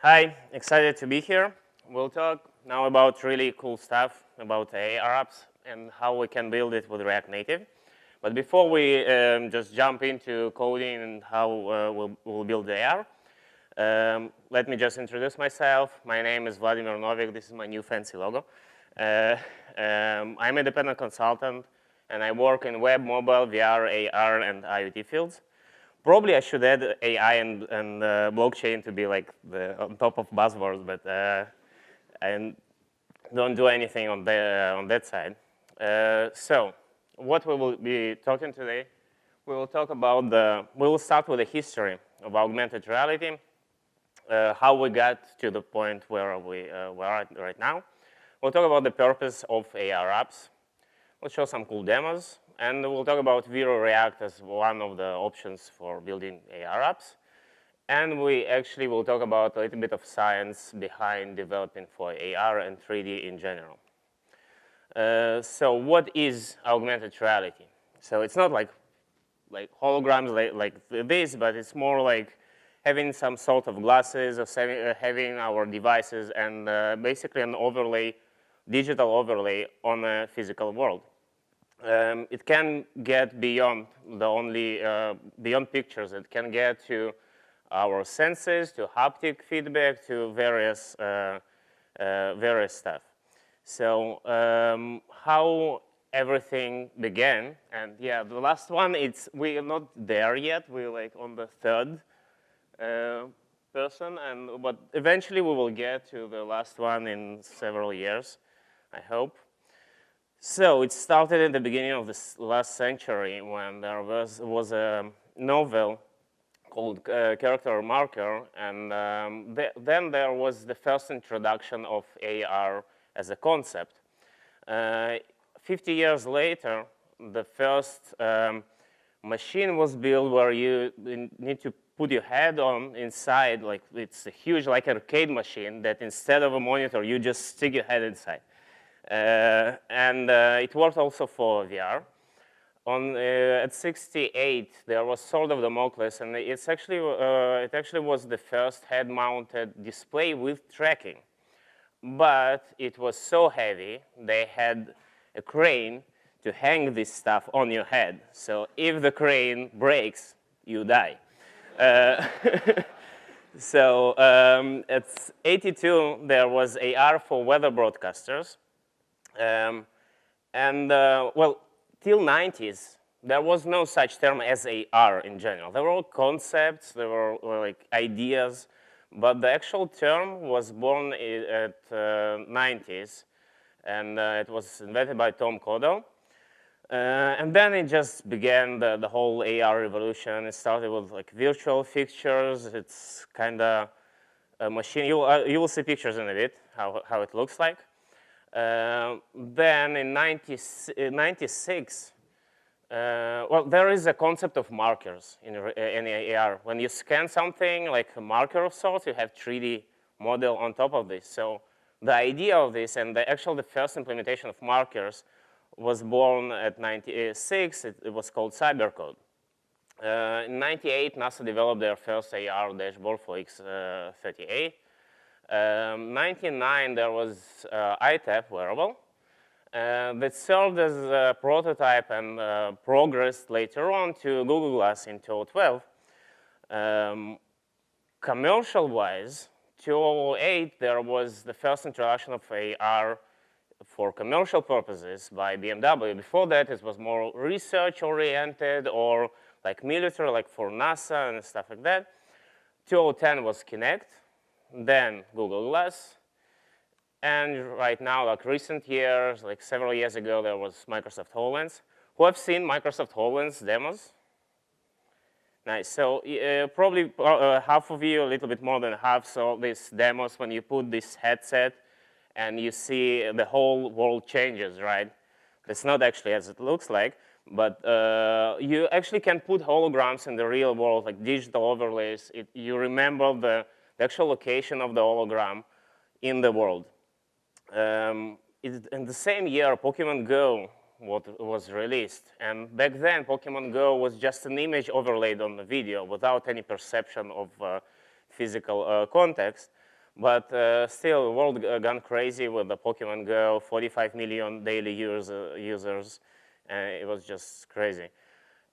Hi, excited to be here. We'll talk now about really cool stuff about AR apps and how we can build it with React Native. But before we just jump into coding and how we'll build the AR, let me just introduce myself. My name is Vladimir Novick. This is my new fancy logo. I'm an independent consultant, and I work in web, mobile, VR, AR, and IoT fields. Probably I should add AI and blockchain to be like on top of buzzwords, but I don't do anything on that side. So what we will be talking today, we will start with the history of augmented reality, how we got to the point where we are at right now. We'll talk about the purpose of AR apps. We'll show some cool demos. And we'll talk about Vero React as one of the options for building AR apps. And we actually will talk about a little bit of science behind developing for AR and 3D in general. So what is augmented reality? So it's not like holograms like this, but it's more like having some sort of glasses or having our devices and basically an overlay, digital overlay on a physical world. It can get beyond beyond pictures. It can get to our senses, to haptic feedback, to various stuff. So how everything began, and yeah, the last one, we are not there yet. We're like on the third person, but eventually we will get to the last one in several years, I hope. So it started in the beginning of the last century when there was a novel called Character Marker, and then there was the first introduction of AR as a concept. 50 years later, the first machine was built where you need to put your head on inside, like it's a huge like arcade machine that instead of a monitor, you just stick your head inside. It worked also for VR. At 68, there was Sword of Damocles, and it actually was the first head-mounted display with tracking. But it was so heavy, they had a crane to hang this stuff on your head. So if the crane breaks, you die. So at 82, there was AR for weather broadcasters. Well, till 90s, there was no such term as AR in general. There were all concepts, there were like ideas, but the actual term was born at 90s, and it was invented by Tom Codell. And then it just began the whole AR revolution. It started with like virtual fixtures. It's kind of a machine. You will see pictures in a bit, how it looks like. Then in 96, well, there is a concept of markers in AR. When you scan something like a marker of sorts, you have 3D model on top of this. So the idea of this and the first implementation of markers was born at 96. It was called cybercode. In 98, NASA developed their first AR dashboard for X38. 99, there was iTap wearable that served as a prototype and progressed later on to Google Glass in 2012. Commercial-wise, 2008, there was the first introduction of AR for commercial purposes by BMW. Before that, it was more research-oriented or like military, like for NASA and stuff like that. 2010 was Kinect. Then Google Glass, and right now, like recent years, like several years ago, there was Microsoft HoloLens. Who have seen Microsoft HoloLens demos? Nice. So probably half of you, a little bit more than half, saw these demos when you put this headset and you see the whole world changes, right? It's not actually as it looks like, but you actually can put holograms in the real world, like digital overlays. You remember the actual location of the hologram in the world. In the same year, Pokemon Go was released. And back then, Pokemon Go was just an image overlaid on the video without any perception of physical context. But still, the world gone crazy with the Pokemon Go, 45 million daily users. It was just crazy.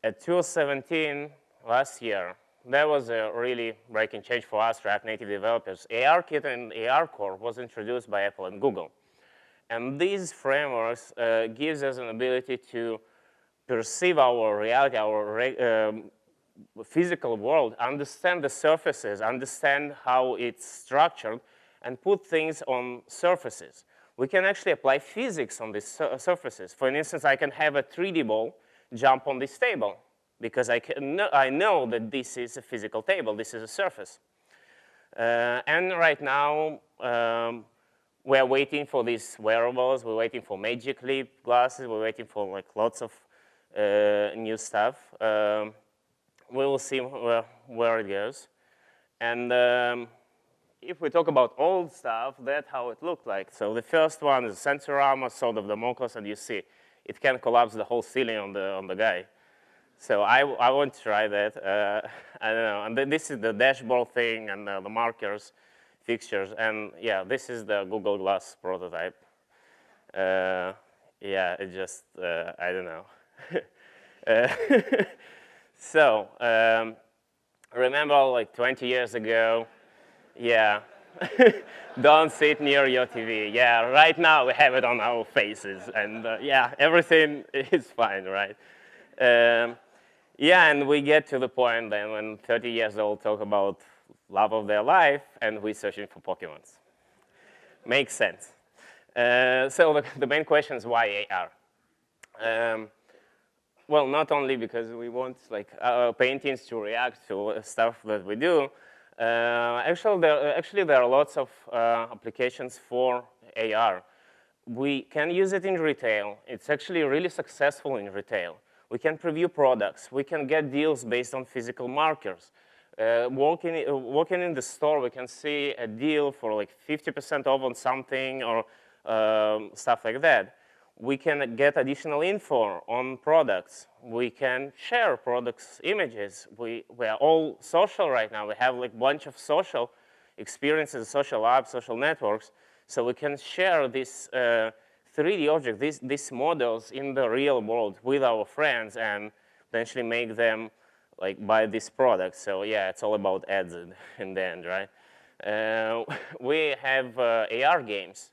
At 2017, last year, that was a really breaking change for us React Native developers. ARKit and ARCore was introduced by Apple and Google. And these frameworks gives us an ability to perceive our reality, our physical world, understand the surfaces, understand how it's structured, and put things on surfaces. We can actually apply physics on these surfaces. For instance, I can have a 3D ball jump on this table because I know that this is a physical table, this is a surface. And right now, we're waiting for these wearables, we're waiting for Magic Leap glasses, we're waiting for like lots of new stuff. We will see where it goes. And if we talk about old stuff, that's how it looked like. So the first one is Sensorama, Sword of Damocles, and you see it can collapse the whole ceiling on the guy. So I want to try that. I don't know. And then this is the dashboard thing and the markers, fixtures, and yeah, this is the Google Glass prototype. Yeah, it just I don't know. So remember, like 20 years ago, yeah. Don't sit near your TV. Yeah, right now we have it on our faces, and yeah, everything is fine, right? Yeah, and we get to the point then when 30 years old talk about love of their life, and we're searching for Pokemons. Makes sense. So the main question is why AR? Well, not only because we want like our paintings to react to stuff that we do. Actually, there are lots of applications for AR. We can use it in retail. It's actually really successful in retail. We can preview products. We can get deals based on physical markers. Walking in the store, we can see a deal for like 50% off on something or stuff like that. We can get additional info on products. We can share products images. We are all social right now. We have like a bunch of social experiences, social apps, social networks. So we can share this 3D object, these models in the real world with our friends and potentially make them like buy this product. So yeah, it's all about ads in the end, right? We have AR games.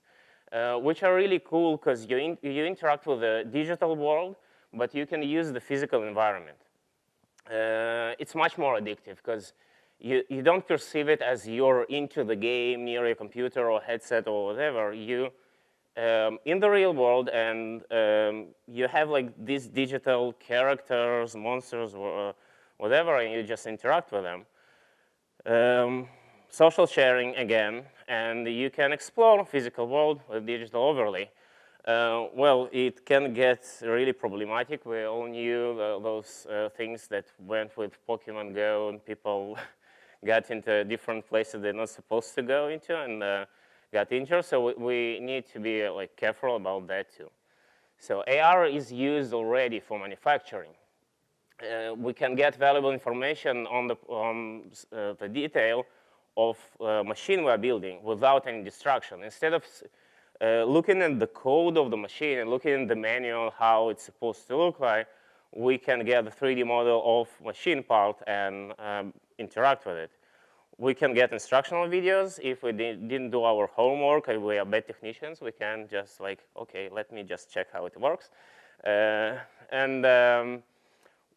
Which are really cool because you interact with the digital world, but you can use the physical environment. It's much more addictive because you don't perceive it as you're into the game near your computer or headset or whatever. You in the real world, and you have like these digital characters, monsters, or whatever, and you just interact with them. Social sharing again, and you can explore physical world with digital overlay. Well, it can get really problematic. We all knew those things that went with Pokemon Go, and people got into different places they're not supposed to go into and got injured. So we need to be like careful about that too. So AR is used already for manufacturing. We can get valuable information on the detail of machine we're building without any distraction. Instead of looking at the code of the machine and looking at the manual how it's supposed to look like, we can get a 3D model of machine part and interact with it. We can get instructional videos. If we didn't do our homework and we are bad technicians, we can just like, okay, let me just check how it works.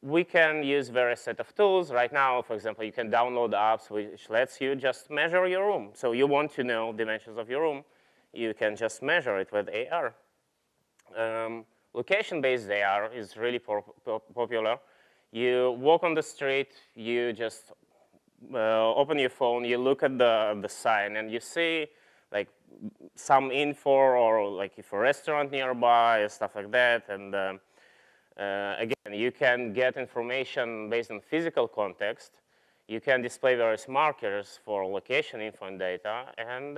We can use various set of tools. Right now, for example, you can download apps which lets you just measure your room. So you want to know dimensions of your room, you can just measure it with AR. Location-based AR is really popular. You walk on the street, you just open your phone, you look at the sign, and you see like some info or like if a restaurant nearby or stuff like that. And again, you can get information based on physical context. You can display various markers for location info and data, and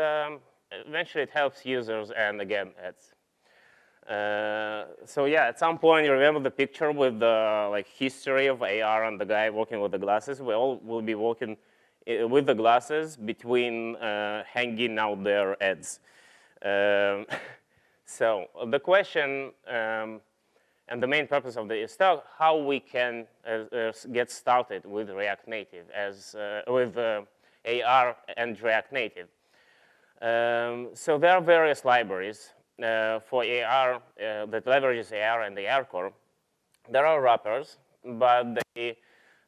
eventually it helps users and again ads. So yeah, at some point you remember the picture with the like history of AR and the guy walking with the glasses. We all will be walking with the glasses between hanging out their heads. So the question and the main purpose of the talk, how we can get started with React Native with AR and React Native. So there are various libraries for AR that leverages AR and the ARCore. There are wrappers, but they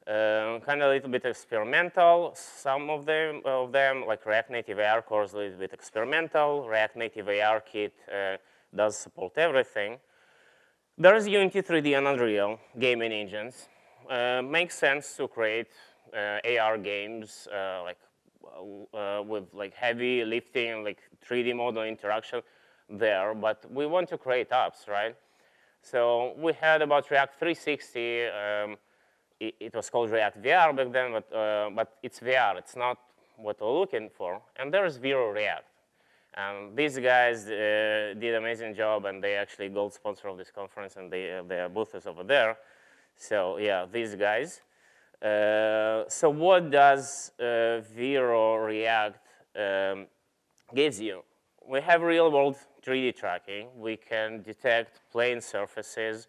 kind of a little bit experimental. Some of them, like React Native ARCore is a little bit experimental. React Native ARKit does support everything. There is Unity 3D and Unreal gaming engines. Makes sense to create AR games with like heavy lifting, like 3D model interaction there, but we want to create apps, right? So we heard about React 360. It was called React VR back then, but it's VR. It's not what we're looking for. And there is Vero React. And these guys did an amazing job, and they actually gold sponsor of this conference, and their booth is over there. So yeah, these guys. So what does Vero React gives you? We have real-world 3D tracking. We can detect plane surfaces.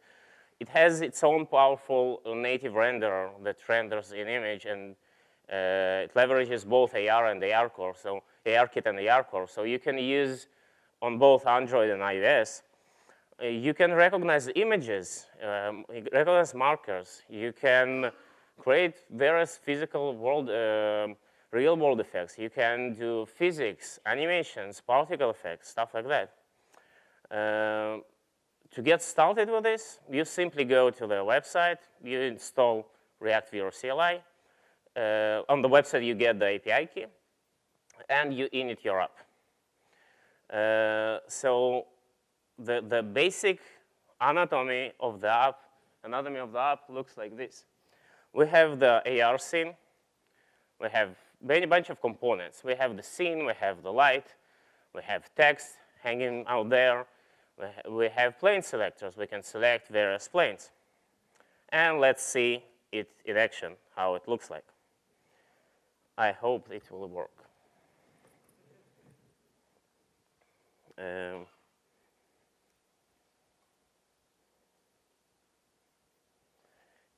It has its own powerful native renderer that renders an image, and it leverages both AR and ARCore, so ARKit and ARCore. So you can use on both Android and iOS. You can recognize images, recognize markers. You can create various physical world, real-world effects. You can do physics, animations, particle effects, stuff like that. To get started with this, you simply go to the website, you install React Vero CLI. On the website, you get the API key, and you init your app. So the basic anatomy of the app looks like this. We have the AR scene. We have a bunch of components. We have the scene, we have the light, we have text hanging out there. We have plane selectors. We can select various planes. And let's see it in action, how it looks like. I hope it will work.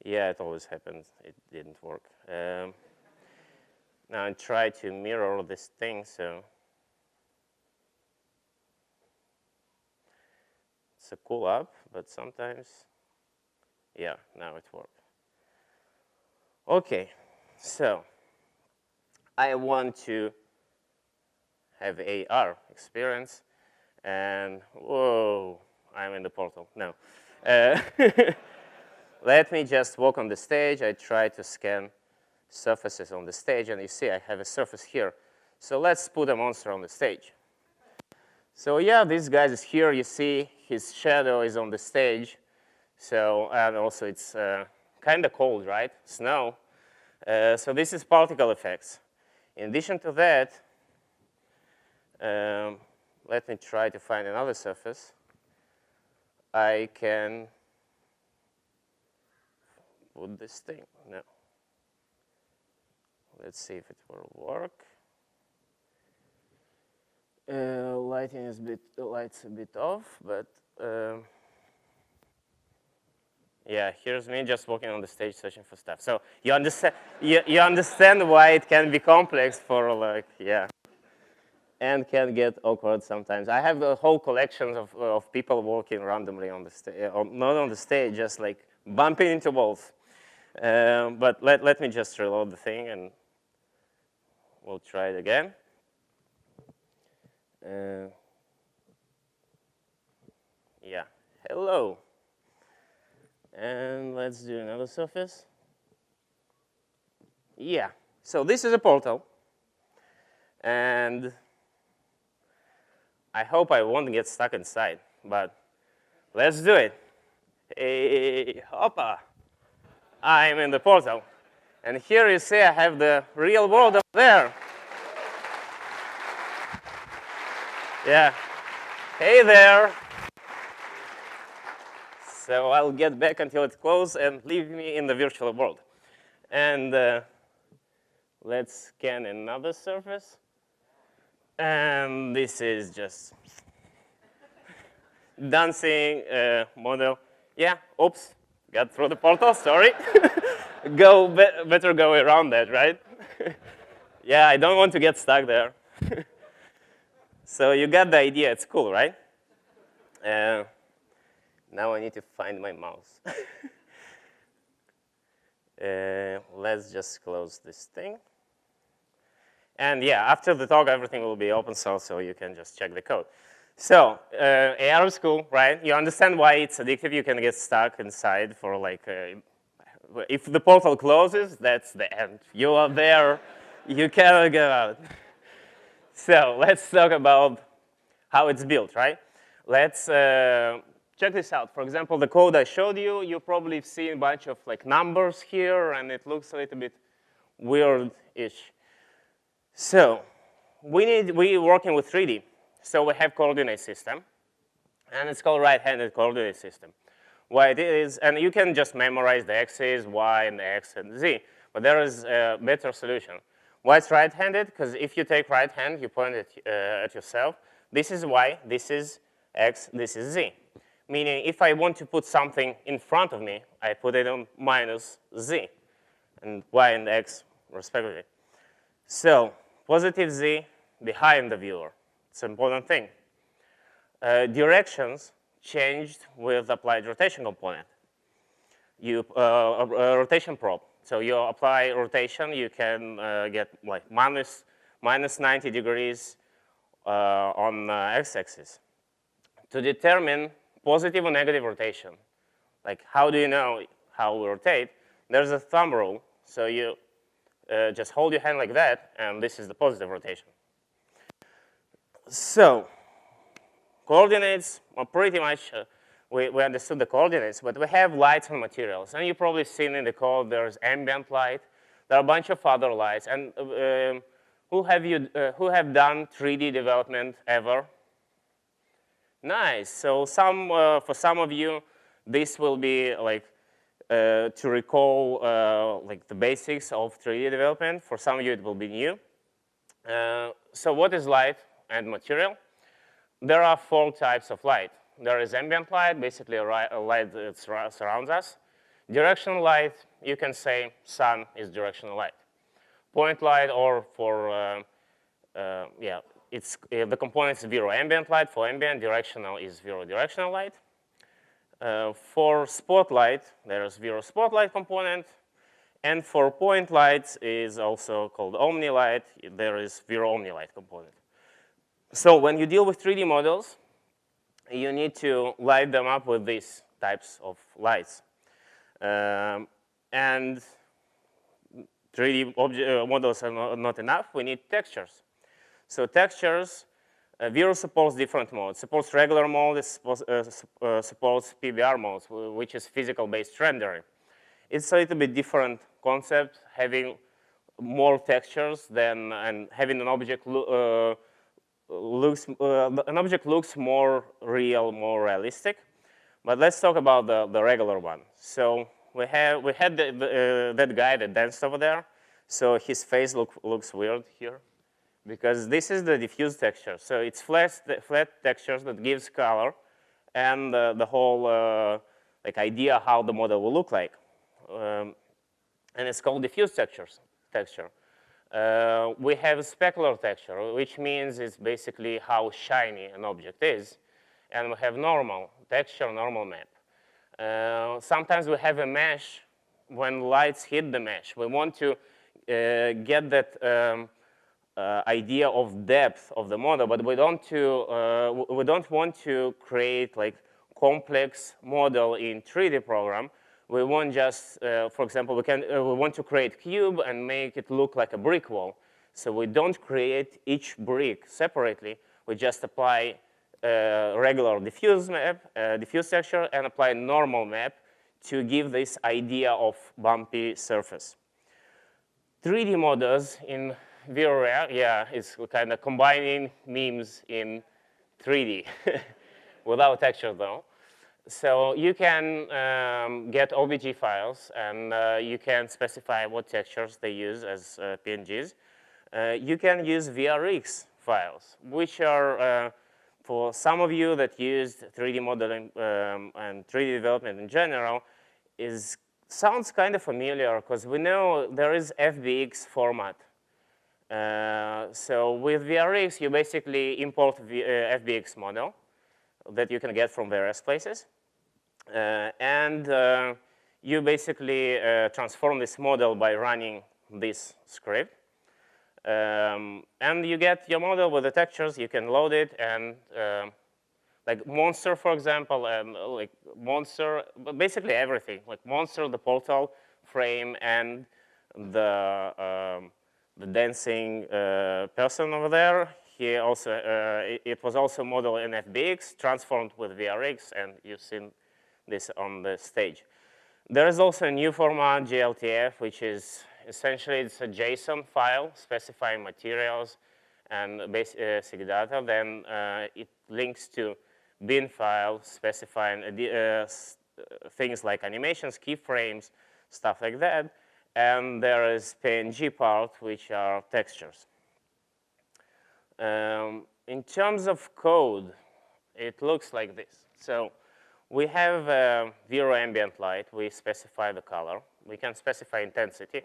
Yeah, it always happens. It didn't work. Now I try to mirror this thing, so it's a cool app, but sometimes, yeah, now it worked. Okay, so I want to have AR experience, and whoa, I'm in the portal. No. Let me just walk on the stage. I try to scan surfaces on the stage, and you see I have a surface here. So let's put a monster on the stage. So yeah, this guy is here. You see his shadow is on the stage. So, and also it's kind of cold, right? Snow. So this is particle effects. In addition to that, let me try to find another surface. I can put this thing. No. Let's see if it will work. Lighting is light's a bit off, but yeah, here's me just walking on the stage searching for stuff. So you understand, you understand why it can be complex for like, yeah, and can get awkward sometimes. I have a whole collection of people walking randomly on the stage, not on the stage, just like bumping into walls. But let me just reload the thing, and we'll try it again. Yeah, hello. And let's do another surface. Yeah, so this is a portal. And I hope I won't get stuck inside, but let's do it. Hey, hoppa. I'm in the portal. And here you see I have the real world up there. Yeah. Hey there. So I'll get back until it closes and leave me in the virtual world. And Let's scan another surface. And this is just dancing model. Yeah, oops, got through the portal, sorry. Better go around that, right? Yeah, I don't want to get stuck there. So you got the idea, it's cool, right? Now I need to find my mouse. Let's just close this thing. And yeah, after the talk, everything will be open source, so you can just check the code. So AR is cool, right? You understand why it's addictive. You can get stuck inside for like, if the portal closes, that's the end. You are there, you cannot get out. So let's talk about how it's built, right? Let's check this out. For example, the code I showed you, you probably have seen a bunch of like numbers here, and it looks a little bit weird-ish. So we're working with 3D. So we have coordinate system, and it's called right-handed coordinate system. Why it is, and you can just memorize the x's, y, and the x and z, but there is a better solution. Why it's right-handed? Because if you take right hand, you point it at yourself. This is y, this is x, this is z. Meaning, if I want to put something in front of me, I put it on minus z, and y and x respectively. So positive z behind the viewer. It's an important thing. Directions changed with applied rotation component. You rotation probe. So you apply rotation, you can get like minus 90 degrees on x-axis. To determine positive or negative rotation, like how do you know how we rotate? There's a thumb rule. So you just hold your hand like that, and this is the positive rotation. So coordinates are pretty much, we understood the coordinates, but we have lights and materials. And you've probably seen in the code there's ambient light. There are a bunch of other lights. And who have done 3D development ever? Nice. So for some of you, this will be like to recall like the basics of 3D development. For some of you, it will be new. So what is light and material? There are 4 types of light. There is ambient light, basically a light that surrounds us. Directional light, you can say sun is directional light. Point light, or for, the component is zero ambient light. For ambient, directional is zero directional light. For spotlight, there is zero spotlight component. And for point lights is also called omni-light. There is zero omni-light component. So when you deal with 3D models, you need to light them up with these types of lights. And 3D models are not enough. We need textures. So textures, Vero supports different modes. Supports regular mode, it supports PBR modes, which is physical-based rendering. It's a little bit different concept, having more textures than, and having an object looks more real, more realistic. But let's talk about the regular one. So we had that guy that danced over there. So his face looks weird here, because this is the diffuse texture. So it's flat textures that gives color and the whole like idea how the model will look like. And it's called diffuse texture. We have a specular texture, which means it's basically how shiny an object is. And we have normal texture, normal map. Sometimes we have a mesh when lights hit the mesh. We want to get that idea of depth of the model, but we don't want to create like complex model in 3D program. We want just, for example, we want to create cube and make it look like a brick wall. So we don't create each brick separately. We just apply regular diffuse map, diffuse texture, and apply normal map to give this idea of bumpy surface. 3D models in VRR, yeah, it's kind of combining memes in 3D without texture though. So you can get OBJ files, and you can specify what textures they use as PNGs. You can use VRX files, which are, for some of you that used 3D modeling and 3D development in general, sounds kind of familiar, because we know there is FBX format. So with VRX, you basically import FBX model that you can get from various places. And you basically transform this model by running this script. And you get your model with the textures. You can load it, and like monster, for example, and like monster, but basically everything, like monster, the portal frame, and the dancing person over there. He also it was also modeled in FBX, transformed with VRX, and you've seen this on the stage. There is also a new format, GLTF, which is essentially it's a JSON file specifying materials and basic data. Then it links to bin files specifying things like animations, keyframes, stuff like that. And there is PNG part, which are textures. In terms of code, it looks like this. So we have Vero ambient light. We specify the color. We can specify intensity.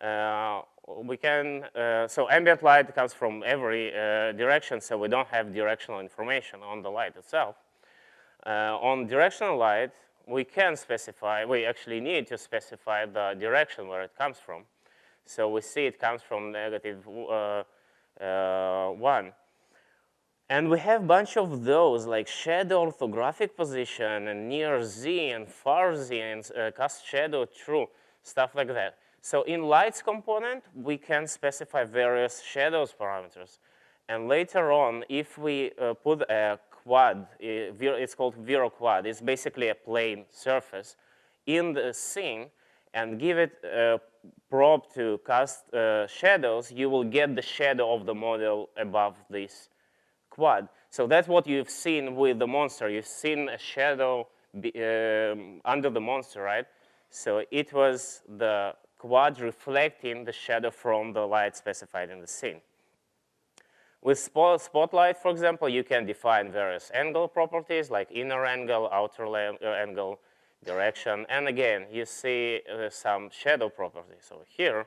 So ambient light comes from every direction, so we don't have directional information on the light itself. On directional light, we can specify, we actually need to specify the direction where it comes from. So we see it comes from -1. And we have a bunch of those, like shadow orthographic position, and near Z, and far Z, and cast shadow true, stuff like that. So in lights component, we can specify various shadows parameters. And later on, if we put a quad, it's called Vero quad, it's basically a plane surface in the scene, and give it a probe to cast shadows, you will get the shadow of the model above this quad. So that's what you've seen with the monster. You've seen a shadow under the monster, right? So it was the quad reflecting the shadow from the light specified in the scene. With Spotlight, for example, you can define various angle properties like inner angle, outer angle, direction, and again, you see some shadow properties. So here,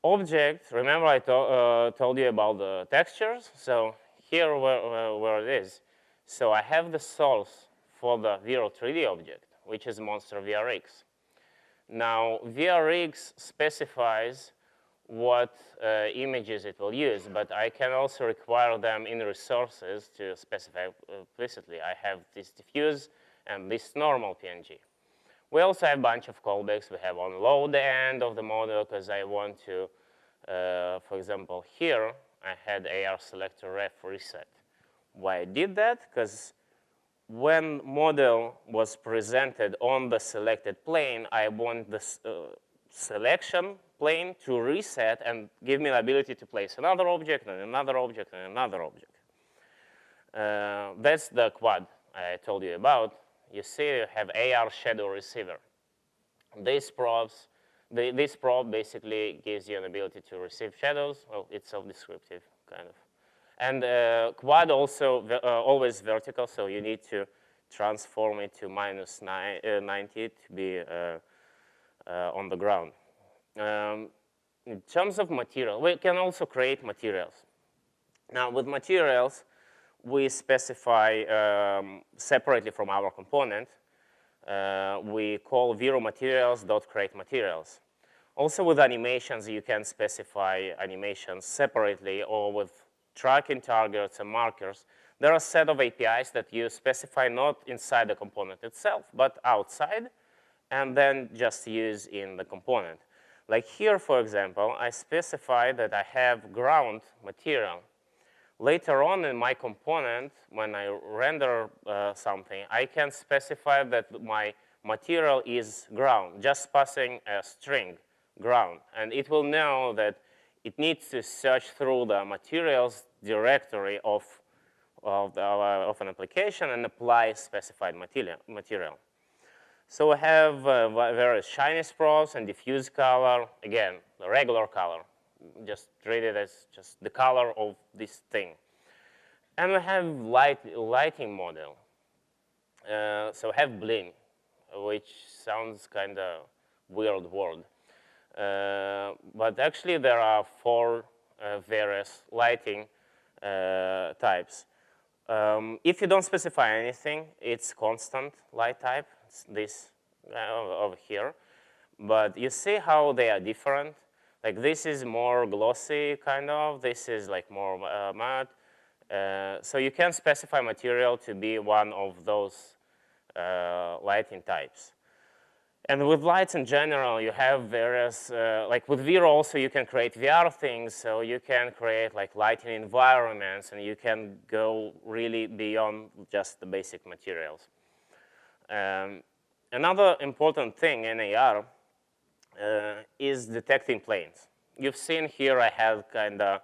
object, remember I told you about the textures? So here where it is. So I have the source for the Vero 3D object, which is monster VRX. Now, VRX specifies what images it will use, but I can also require them in resources to specify explicitly. I have this diffuse and this normal PNG. We also have a bunch of callbacks. We have on load end of the model because I want to, for example, here I had AR selector ref reset. Why I did that? Because when model was presented on the selected plane, I want the selection plane to reset and give me the ability to place another object and another object and another object. That's the quad I told you about. You see you have AR shadow receiver. This probe basically gives you an ability to receive shadows. Well, it's self-descriptive, kind of. And quad also always vertical, so you need to transform it to -90 to be on the ground. In terms of material, we can also create materials. Now, with materials, we specify separately from our component. We call Vero materials.create materials. Also with animations, you can specify animations separately or with tracking targets and markers. There are a set of APIs that you specify not inside the component itself, but outside, and then just use in the component. Like here, for example, I specify that I have ground material. Later on in my component, when I render something, I can specify that my material is ground, just passing a string, ground. And it will know that it needs to search through the materials directory of of an application and apply specified material. So we have various shiny sprays and diffuse color. Again, the regular color. Just treat it as just the color of this thing. And we have lighting model. So we have bling, which sounds kind of weird word. But actually there are 4 various lighting types. If you don't specify anything, it's constant light type. It's this over here. But you see how they are different. Like this is more glossy, kind of. This is like more matte. So you can specify material to be one of those lighting types. And with lights in general, you have various, like with Vero also, you can create VR things. So you can create like lighting environments, and you can go really beyond just the basic materials. Another important thing in AR is detecting planes. You've seen here I have kind of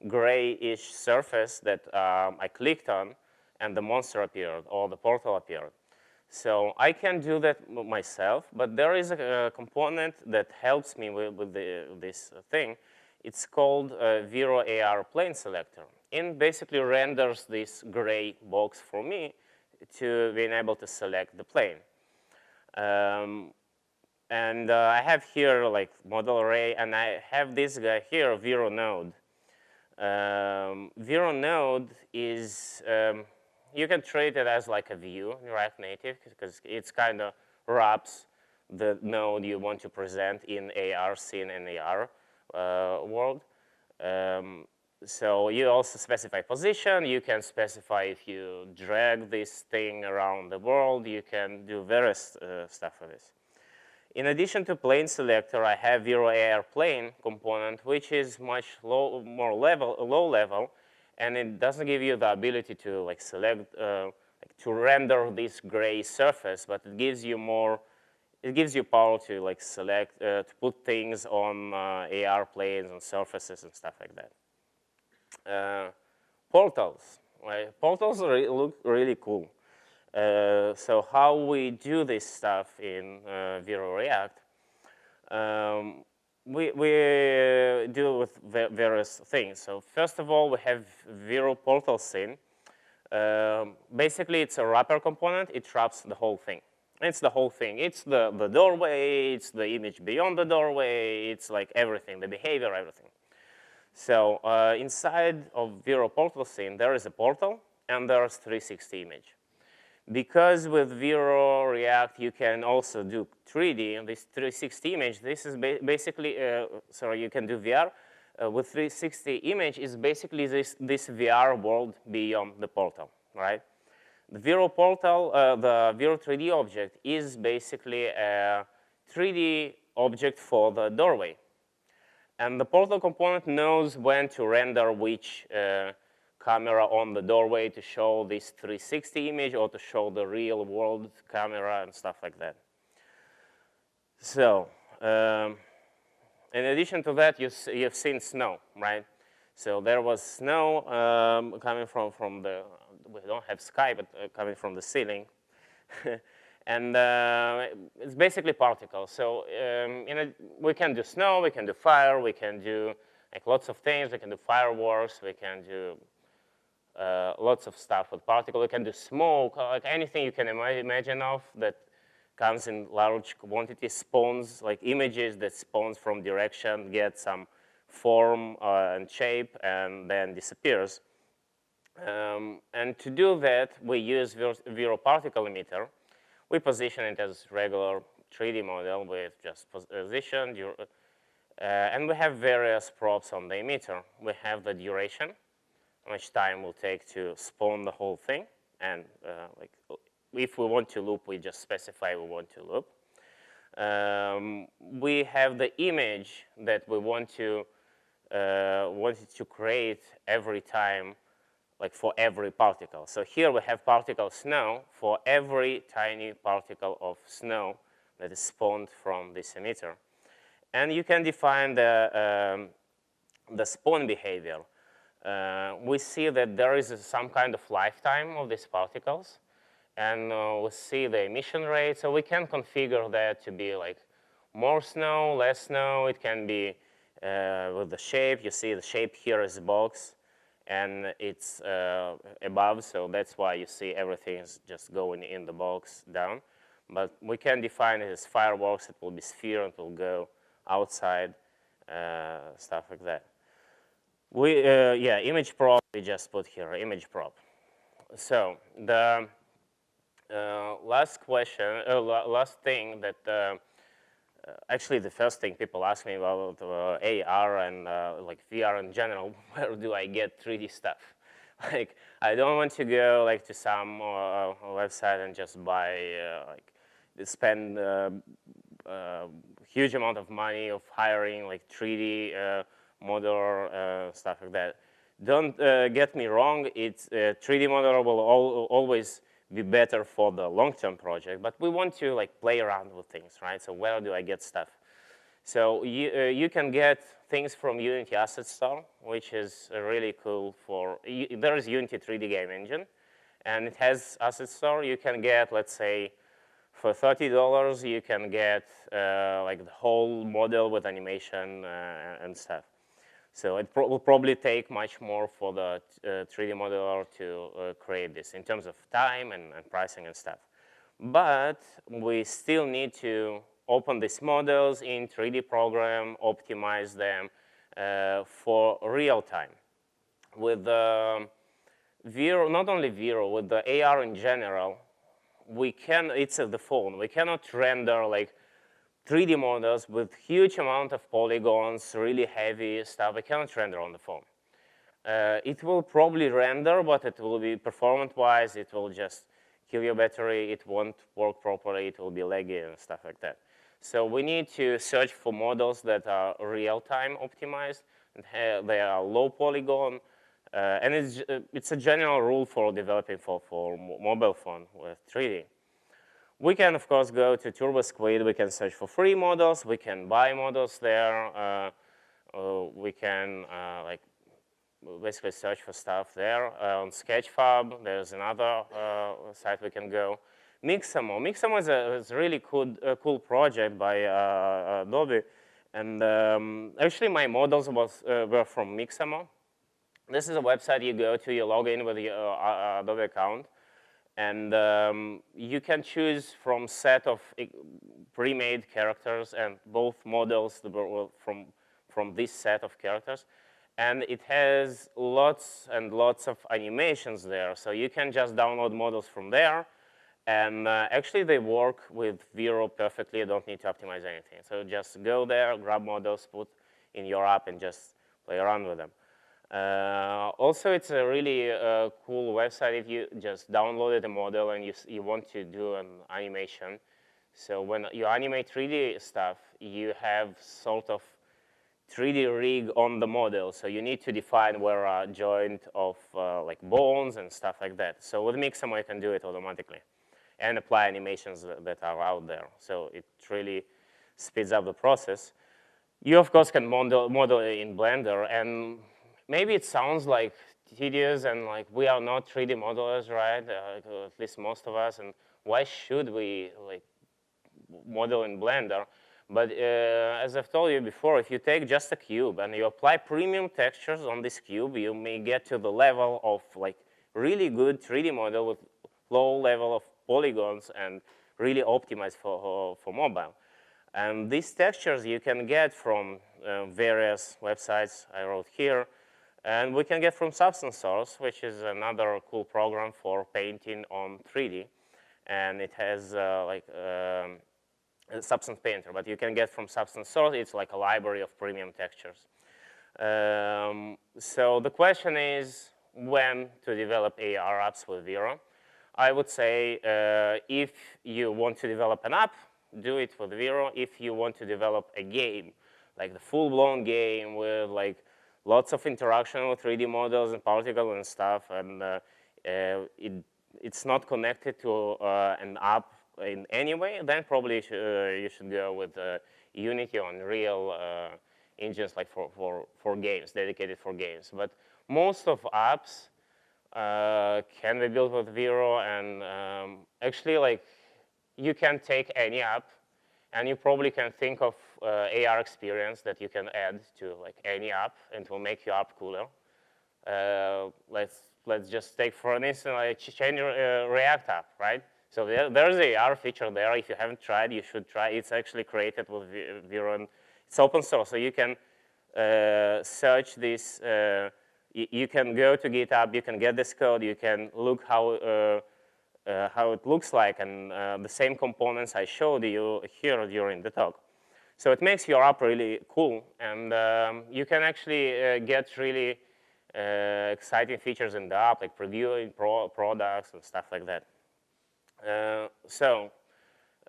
grayish surface that I clicked on, and the monster appeared, or the portal appeared. So I can do that myself, but there is a component that helps me with this thing. It's called Vero AR Plane Selector. It basically renders this gray box for me to being able to select the plane. And I have here like model array, and I have this guy here, Vero node. Vero node is, you can treat it as like a view in React Native, because it's kind of wraps the node you want to present in AR scene and AR world. So you also specify position. You can specify if you drag this thing around the world. You can do various stuff with this. In addition to plane selector, I have Vero AR plane component, which is much low level, and it doesn't give you the ability to like select, like to render this gray surface, but it gives you more. It gives you power to like select, to put things on AR planes and surfaces and stuff like that. Portals, right? Portals look really cool. So how we do this stuff in Vero React, we do with various things. So first of all, we have Vero portal scene. Basically, it's a wrapper component. It wraps the whole thing. It's the whole thing. It's the doorway. It's the image beyond the doorway. It's like everything, the behavior, everything. So inside of Vero portal scene, there is a portal, and there's 360 image. Because with Vero React, you can also do 3D, and this 360 image, this is basically, sorry, you can do VR. With 360 image is basically this VR world beyond the portal, right? The Vero portal, the Vero 3D object is basically a 3D object for the doorway. And the portal component knows when to render which camera on the doorway to show this 360 image or to show the real world camera and stuff like that. So in addition to that, you've seen snow, right? So there was snow coming from the, we don't have sky, but coming from the ceiling. And it's basically particles. So we can do snow, we can do fire, we can do like lots of things. We can do fireworks, we can do lots of stuff with particles. We can do smoke, like anything you can imagine of that comes in large quantity, spawns, like images that spawns from direction, get some form and shape, and then disappears. And to do that, we use Vero particle emitter. We position it as regular 3D model with just position, and we have various props on the emitter. We have the duration, how much time will take to spawn the whole thing, and like if we want to loop, we just specify we want to loop. We have the image that we wanted to create every time, like for every particle. So here we have particle snow for every tiny particle of snow that is spawned from this emitter. And you can define the spawn behavior. we see that there is some kind of lifetime of these particles, and we see the emission rate. So we can configure that to be like more snow, less snow. It can be with the shape. You see the shape here is a box, and it's above, so that's why you see everything is just going in the box down. But we can define it as fireworks. It will be sphere, and it will go outside, stuff like that. Yeah, image prop, we just put here, image prop. So the last question, last thing that, actually the first thing people ask me about AR and like VR in general, where do I get 3D stuff? Like, I don't want to go like to some website and just buy, like, spend huge amount of money of hiring like 3D modeler, stuff like that. Don't get me wrong, it's 3D modeler will always be better for the long-term project, but we want to like play around with things, right? So where do I get stuff? So you can get things from Unity Asset Store, which is really cool for, there is Unity 3D game engine, and it has Asset Store. You can get, let's say, for $30, you can get like the whole model with animation and stuff. So it will probably take much more for the 3D modeler to create this in terms of time and pricing and stuff. But we still need to open these models in 3D program, optimize them for real time. With Vero, not only Vero, with the AR in general, we can, it's the phone, we cannot render like 3D models with huge amount of polygons, really heavy stuff. I cannot render on the phone. It will probably render, but it will be performance-wise, it will just kill your battery, it won't work properly, it will be laggy and stuff like that. So we need to search for models that are real-time optimized, and they are low polygon, and it's a general rule for developing for mobile phone with 3D. We can, of course, go to TurboSquid. We can search for free models. We can buy models there. We can like basically search for stuff there. On Sketchfab, there's another site we can go. Mixamo. Mixamo is a really cool project by Adobe. And actually, my models were from Mixamo. This is a website you go to. You log in with your Adobe account. And you can choose from set of pre-made characters and both models from this set of characters. And it has lots and lots of animations there. So you can just download models from there. And actually, they work with Vero perfectly. You don't need to optimize anything. So just go there, grab models, put in your app, and just play around with them. Also, it's a really cool website if you just downloaded a model and you want to do an animation. So when you animate 3D stuff, you have sort of 3D rig on the model. So you need to define where a joint of like bones and stuff like that. So with Mixamo, you can do it automatically and apply animations that are out there. So it really speeds up the process. You, of course, can model in Blender, and maybe it sounds like tedious and like we are not 3D modelers, right? At least most of us. And why should we like model in Blender? But as I've told you before, if you take just a cube and you apply premium textures on this cube, you may get to the level of like really good 3D model with low level of polygons and really optimized for mobile. And these textures you can get from various websites I wrote here. And we can get from Substance Source, which is another cool program for painting on 3D. And it has like a Substance Painter, but you can get from Substance Source. It's like a library of premium textures. So the question is when to develop AR apps with Vero. I would say if you want to develop an app, do it with Vero. If you want to develop a game, like the full-blown game with like lots of interaction with 3D models and particles and stuff, and it's not connected to an app in any way, then probably you should go with Unity or Unreal engines like for games, dedicated for games. But most of apps can be built with Vero, and actually, like, you can take any app, and you probably can think of AR experience that you can add to like any app, and it will make your app cooler. Let's just take for an instance, like change React app, right? So there's a AR feature there. If you haven't tried, you should try. It's actually created with Vero, and it's open source, so you can search this. You can go to GitHub, you can get this code, you can look how it looks like, and the same components I showed you here during the talk. So it makes your app really cool, and you can actually get really exciting features in the app, like previewing products and stuff like that.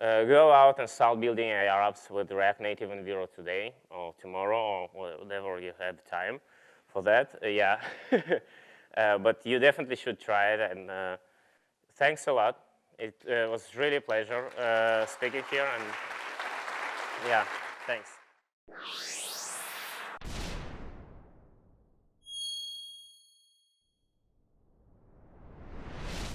Go out and start building AR apps with React Native and Vero today, or tomorrow, or whenever you have time for that. Yeah, but you definitely should try it, and thanks a lot. It was really a pleasure speaking here, and yeah, thanks.